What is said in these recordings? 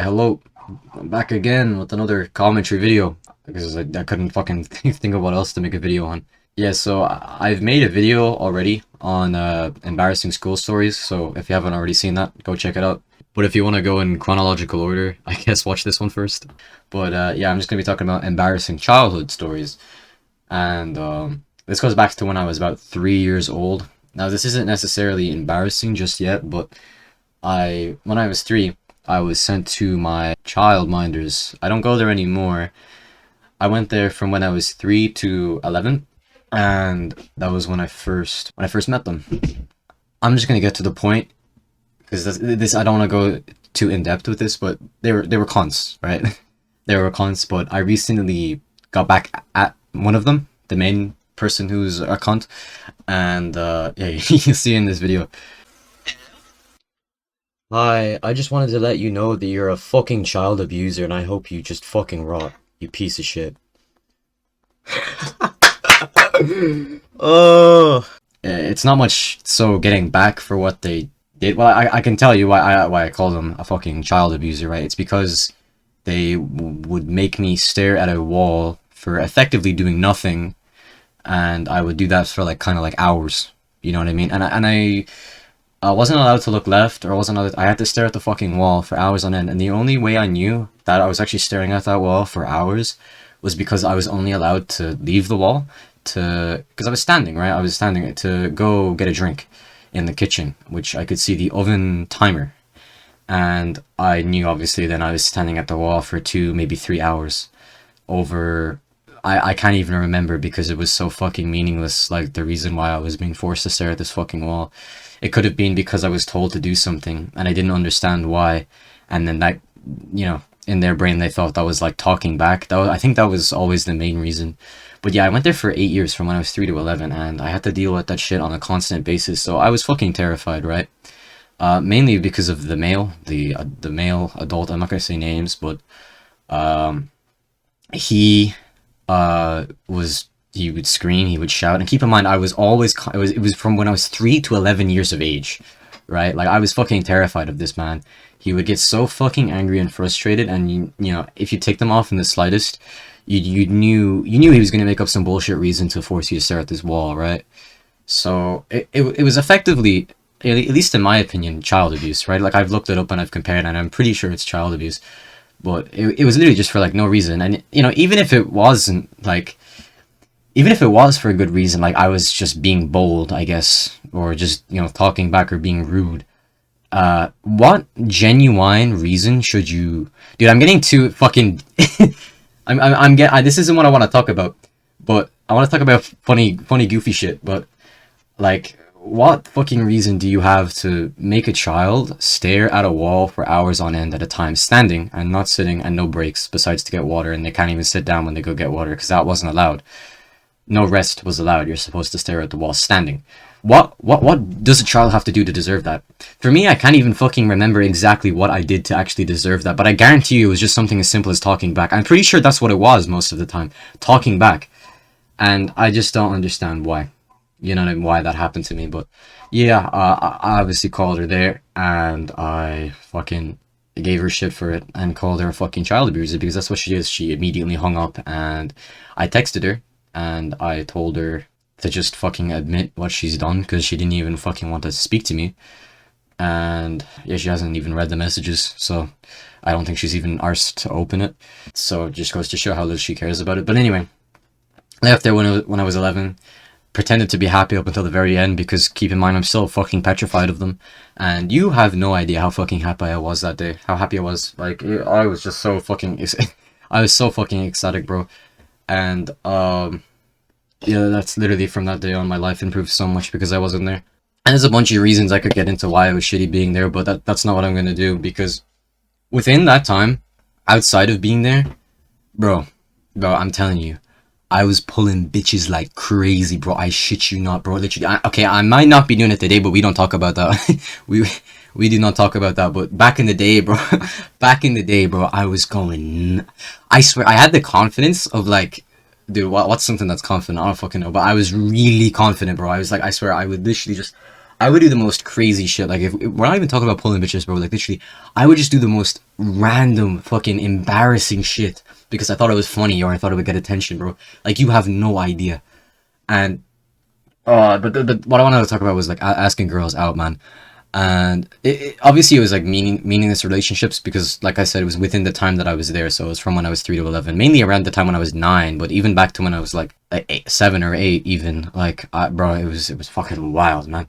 Why, hello. I'm back again with another commentary video because I couldn't fucking think of what else to make a video on. Yeah, so I've made a video already on embarrassing school stories, so if you haven't already seen that, go check it out. But if you want to go in chronological order, I guess watch this one first. But yeah, I'm just going to be talking about embarrassing childhood stories. And this goes back to when I was about 3 years old. Now, this isn't necessarily embarrassing just yet, but when I was 3, I was sent to my childminders. I don't go there anymore. I went there from when I was 3 to 11, and that was when I first met them. I'm just gonna get to the point because this I don't want to go too in depth with this, but they were cunts, right? They were cunts, but I recently got back at one of them, the main person who's a cunt, and yeah, you see in this video. Hi, I just wanted to let you know that you're a fucking child abuser and I hope you just fucking rot, you piece of shit. Oh, it's not much so getting back for what they did. Well, I can tell you why I call them a fucking child abuser, right? It's because they would make me stare at a wall for effectively doing nothing, and I would do that for like kind of like hours. You know what I mean? I wasn't allowed to look left, or I had to stare at the fucking wall for hours on end, and the only way I knew that I was actually staring at that wall for hours was because I was only allowed to leave the wall because I was standing, right? I was standing to go get a drink in the kitchen, which I could see the oven timer, and I knew obviously then I was standing at the wall for 2, maybe 3 hours over. I can't even remember because it was so fucking meaningless, like the reason why I was being forced to stare at this fucking wall. It could have been because I was told to do something and I didn't understand why, and then that, you know, in their brain they thought that was like talking back. I think that was always the main reason. But yeah, I went there for 8 years from when I was 3 to 11, and I had to deal with that shit on a constant basis, so I was fucking terrified, right? Mainly because of the male adult. I'm not gonna say names, but he he would scream, he would shout, and keep in mind I was always it was from when I was 3 to 11 years of age, right? Like I was fucking terrified of this man. He would get so fucking angry and frustrated, and you know, if you take them off in the slightest, you knew he was gonna make up some bullshit reason to force you to stare at this wall, right? So it was effectively, at least in my opinion, child abuse, right? Like I've looked it up and I've compared, and I'm pretty sure it's child abuse. But it was literally just for like no reason. And you know, even if it wasn't like, even if it was for a good reason, like I was just being bold, I guess, or just, you know, talking back or being rude, what genuine reason should you, dude, I'm getting too fucking this isn't what I want to talk about, but I want to talk about funny goofy shit. But like, what fucking reason do you have to make a child stare at a wall for hours on end at a time, standing and not sitting, and no breaks besides to get water, and they can't even sit down when they go get water because that wasn't allowed. No rest was allowed. You're supposed to stare at the wall standing. What does a child have to do to deserve that? For me, I can't even fucking remember exactly what I did to actually deserve that, but I guarantee you it was just something as simple as talking back. I'm pretty sure that's what it was most of the time, talking back. And I just don't understand why. You know, why that happened to me. But yeah, I obviously called her there, and I fucking gave her shit for it and called her a fucking child abuser because that's what she is. She immediately hung up, and I texted her and I told her to just fucking admit what she's done because she didn't even fucking want to speak to me. And yeah, she hasn't even read the messages, so I don't think she's even arsed to open it. So it just goes to show how little she cares about it. But anyway, left there when I was 11. Pretended to be happy up until the very end because, keep in mind, I'm still fucking petrified of them, and you have no idea how fucking happy I was that day. How happy I was. Like, I was just so fucking I was so fucking ecstatic, bro. And yeah, that's literally from that day on, my life improved so much because I wasn't there. And there's a bunch of reasons I could get into why it was shitty being there, but that's not what I'm gonna do, because within that time, outside of being there, bro, I'm telling you, I was pulling bitches like crazy, bro. I shit you not, bro. Literally, okay, I might not be doing it today, but we don't talk about that. we do not talk about that. But back in the day, bro, I was going. I swear, I had the confidence of like, dude, what's something that's confident? I don't fucking know, but I was really confident, bro. I was like, I swear, I would literally just, I would do the most crazy shit. Like, if we're not even talking about pulling bitches, bro. Like, literally, I would just do the most random, fucking embarrassing shit because I thought it was funny or I thought it would get attention, bro. Like, you have no idea. And but what I wanted to talk about was like asking girls out, man. And obviously it was like meaningless relationships because, like I said, it was within the time that I was there. So it was from when I was 3 to 11, mainly around the time when I was 9, but even back to when I was like 7 or 8, even like bro, it was fucking wild, man.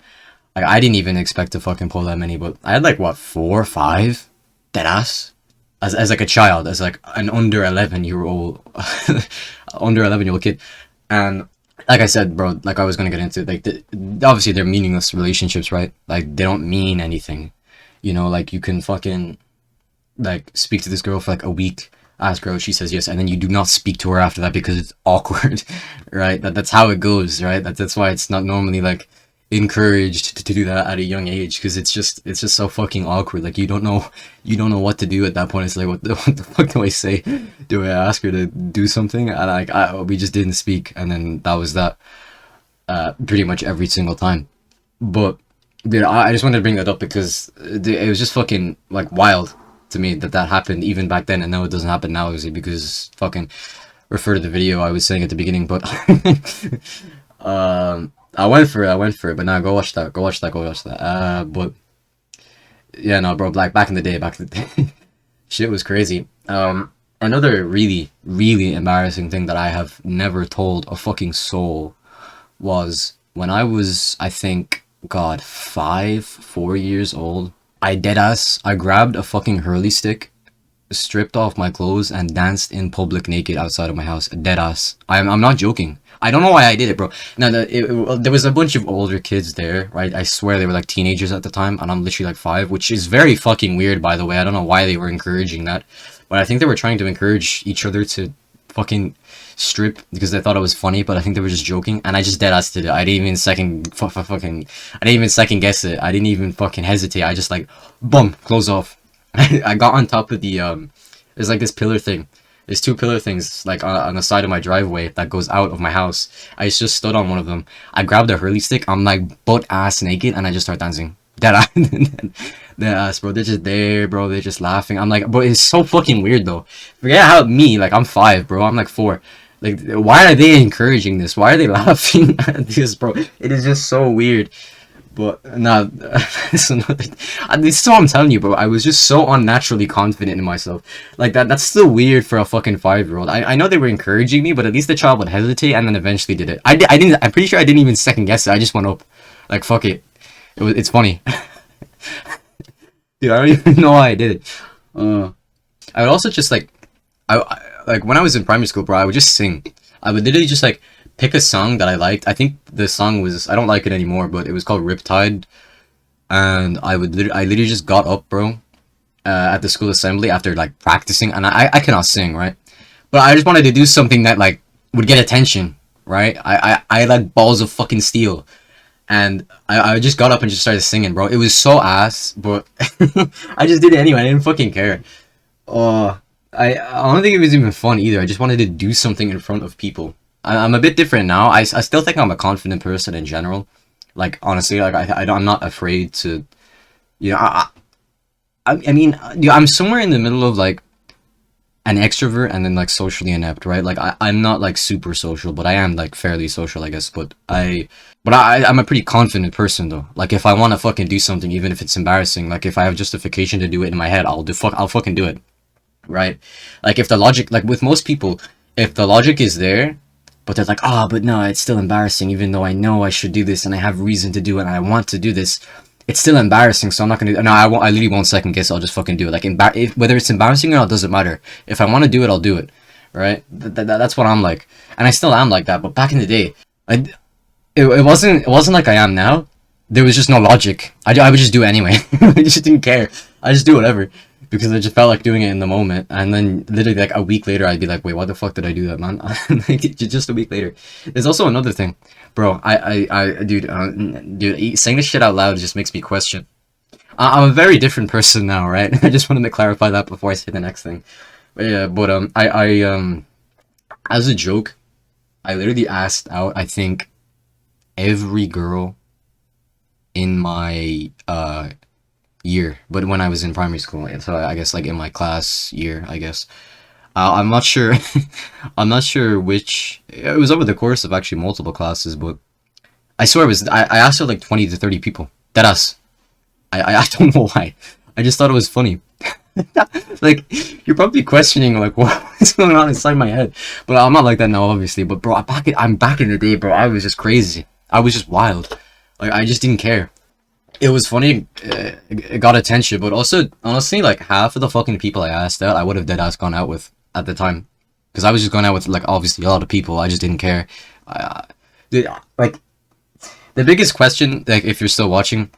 Like I didn't even expect to fucking pull that many, but I had like what 4 or 5 dead ass as like a child, as like an under 11-year-old under 11-year-old kid, and like I said, bro, like I was gonna get into like obviously they're meaningless relationships, right? Like they don't mean anything, like you can fucking like speak to this girl for like a week, ask her out, she says yes, and then you do not speak to her after that because it's awkward, right? That's how it goes, right? That's why it's not normally like encouraged to do that at a young age because it's just so fucking awkward. Like you don't know what to do at that point. It's like what the fuck do I say? Do I ask her to do something? And like we just didn't speak, and then that was that. Pretty much every single time. But dude, I just wanted to bring that up because it was just fucking like wild to me that happened even back then, and now it doesn't happen now, obviously, because fucking refer to the video I was saying at the beginning. But I went for it, but now go watch that. But yeah, no, bro, like back in the day, shit was crazy. Another really, really embarrassing thing that I have never told a fucking soul was when I was, I think, God, 4 years old. I grabbed a fucking hurley stick, stripped off my clothes, and danced in public naked outside of my house. Dead ass. I'm not joking. I don't know why I did it, bro. Now, there was a bunch of older kids there, right? I swear they were like teenagers at the time, and I'm literally like 5, which is very fucking weird, by the way. I don't know why they were encouraging that, but I think they were trying to encourage each other to fucking strip because they thought it was funny, but I think they were just joking, and I just dead ass did it. I didn't even second guess it. I didn't even fucking hesitate. I just like, boom, close off. I got on top of the there's like this pillar thing. There's 2 pillar things like on the side of my driveway that goes out of my house. I just stood on one of them. I grabbed a hurley stick. I'm like butt ass naked, and I just start dancing. Dead ass, dead ass, bro. They're just there, bro. They're just laughing. I'm like, bro, it's so fucking weird though. Forget how me, like I'm 5, bro. I'm like 4. Like, why are they encouraging this? Why are they laughing at this, bro? It is just so weird. But nah, this is what I'm telling you, bro. I was just so unnaturally confident in myself. Like that's still weird for a fucking 5-year-old. I know they were encouraging me, but at least the child would hesitate and then eventually did it. I didn't. I'm pretty sure I didn't even second guess it. I just went up, like fuck it. It's funny, dude. I don't even know why I did it. I would also just like, like when I was in primary school, bro. I would just sing. I would literally just like pick a song that I liked. I think the song was, I don't like it anymore, but it was called Riptide. And I literally just got up, bro, at the school assembly after like practicing, and I cannot sing, right? But I just wanted to do something that like would get attention, right? I had like balls of fucking steel, and I just got up and just started singing, bro. It was so ass, but I just did it anyway. I didn't fucking care. I don't think it was even fun either. I just wanted to do something in front of people. I'm a bit different now. I still think I'm a confident person in general. Like honestly, like I'm not afraid to, you know. I mean, yeah, I'm somewhere in the middle of like an extrovert and then like socially inept, right? Like I'm not like super social, but I am like fairly social, I guess. I'm a pretty confident person though. Like if I want to fucking do something, even if it's embarrassing, like if I have justification to do it in my head, I'll fucking do it, right? Like if the logic, like with most people, if the logic is there, but they're like, oh, but no, it's still embarrassing, even though I know I should do this and I have reason to do it and I want to do this. It's still embarrassing, so I'm not gonna. No, I won't. I literally won't second guess. I'll just fucking do it. Like, whether it's embarrassing or not, doesn't matter. If I want to do it, I'll do it. Right? That's what I'm like, and I still am like that. But back in the day, it wasn't like I am now. There was just no logic. I would just do it anyway. I just didn't care. I just do whatever because I just felt like doing it in the moment. And then literally like a week later, I'd be like, wait, why the fuck did I do that, man? Like, just a week later. There's also another thing, bro. Dude, saying this shit out loud just makes me question. I'm a very different person now, right? I just wanted to clarify that before I say the next thing. But yeah, as a joke, I literally asked out, I think, every girl in my year, but when I was in primary school, and so I guess like in my class year, I guess. I'm not sure. I'm not sure which. It was over the course of actually multiple classes, but I swear it was. I asked her like 20 to 30 people. That us. I don't know why. I just thought it was funny. Like you're probably questioning like what's going on inside my head, but I'm not like that now, obviously. But bro, I'm back in the day, bro. I was just crazy. I was just wild. Like I just didn't care. It was funny. It got attention, but also honestly, like half of the fucking people I asked out, I would have dead ass gone out with at the time, because I was just going out with like obviously a lot of people. I just didn't care. Uh, like the biggest question, like if you're still watching,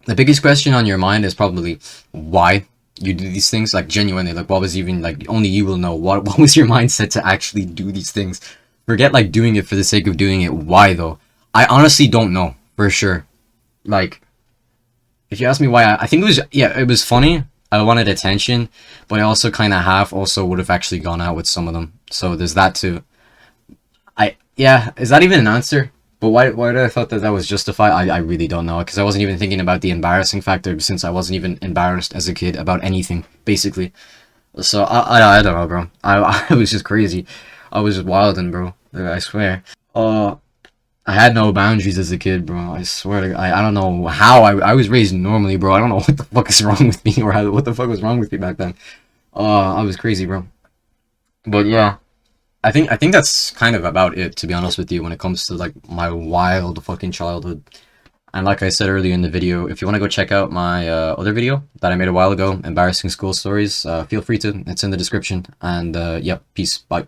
the biggest question on your mind is probably why you do these things. Like genuinely, like what was even like only you will know what was your mindset to actually do these things. Forget like doing it for the sake of doing it. Why though? I honestly don't know for sure. Like if you ask me why, I think it was, yeah, it was funny. I wanted attention, but I also kind of half also would have actually gone out with some of them. So there's that too. Yeah, is that even an answer? But why did I thought that that was justified? I really don't know, because I wasn't even thinking about the embarrassing factor, since I wasn't even embarrassed as a kid about anything basically. So I don't know, bro. I was just crazy. I was just wilding, bro. I swear. I had no boundaries as a kid, bro. I swear to God. I don't know how I was raised normally, bro. I don't know what the fuck is wrong with me, or what the fuck was wrong with me back then. I was crazy, bro. But yeah, I think that's kind of about it, to be honest with you, when it comes to like my wild fucking childhood. And like I said earlier in the video, if you want to go check out my other video that I made a while ago, embarrassing school stories, feel free to. It's in the description. And yep, peace, bye.